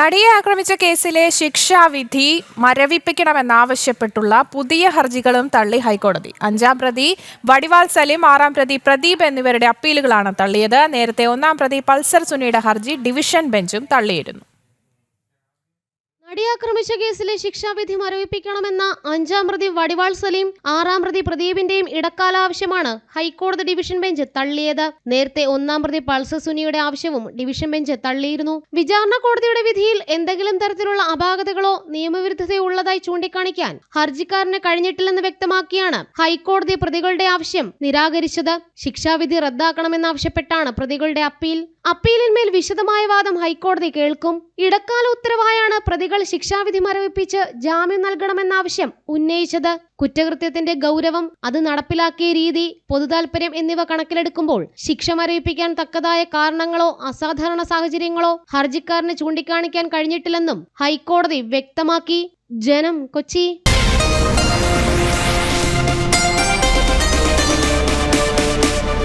നടിയെ ആക്രമിച്ച കേസിലെ ശിക്ഷാവിധി മരവിപ്പിക്കണമെന്നാവശ്യപ്പെട്ടുള്ള പുതിയ ഹർജികളും തള്ളി ഹൈക്കോടതി. 5-ാം പ്രതി വടിവാൾ സലിം, 6-ാം പ്രതി പ്രദീപ് എന്നിവരുടെ അപ്പീലുകളാണ് തള്ളിയത്. നേരത്തെ 1-ാം പ്രതി പൾസർ സുനിയുടെ ഹർജി ഡിവിഷൻ ബെഞ്ചും തള്ളിയിരുന്നു. നടിയാക്രമിച്ച കേസിലെ ശിക്ഷാവിധി മരവിപ്പിക്കണമെന്ന 5-ാം പ്രതി വടിവാൾ സലീം, 6-ാം പ്രതി പ്രദീപിന്റെയും ഇടക്കാല ആവശ്യമാണ് ഹൈക്കോടതി ഡിവിഷൻ ബെഞ്ച് തള്ളിയത്. നേരത്തെ 1-ാം പ്രതി പൾസർ സുനിയുടെ ആവശ്യവും ഡിവിഷൻ ബെഞ്ച് തള്ളിയിരുന്നു. വിചാരണ കോടതിയുടെ വിധിയിൽ എന്തെങ്കിലും തരത്തിലുള്ള അപാകതകളോ നിയമവിരുദ്ധതയോ ഉള്ളതായി ചൂണ്ടിക്കാണിക്കാൻ ഹർജിക്കാരന് കഴിഞ്ഞിട്ടില്ലെന്ന് വ്യക്തമാക്കിയാണ് ഹൈക്കോടതി പ്രതികളുടെ ആവശ്യം നിരാകരിച്ചത്. ശിക്ഷാവിധി റദ്ദാക്കണമെന്നാവശ്യപ്പെട്ടാണ് പ്രതികളുടെ അപ്പീൽ. അപ്പീലിന്മേൽ വിശദമായ വാദം ഹൈക്കോടതി കേൾക്കും. ഇടക്കാല ഉത്തരവായാണ് പ്രതികൾ ശിക്ഷാവിധി മരവിപ്പിച്ച് ജാമ്യം നൽകണമെന്നാവശ്യം ഉന്നയിച്ചത്. കുറ്റകൃത്യത്തിന്റെ ഗൗരവം, അത് നടപ്പിലാക്കിയ രീതി, പൊതുതാൽപര്യം എന്നിവ കണക്കിലെടുക്കുമ്പോൾ ശിക്ഷ മരവിപ്പിക്കാൻ തക്കതായ കാരണങ്ങളോ അസാധാരണ സാഹചര്യങ്ങളോ ഹർജിക്കാരന് ചൂണ്ടിക്കാണിക്കാൻ കഴിഞ്ഞിട്ടില്ലെന്നും ഹൈക്കോടതി വ്യക്തമാക്കി. ജനം, കൊച്ചി.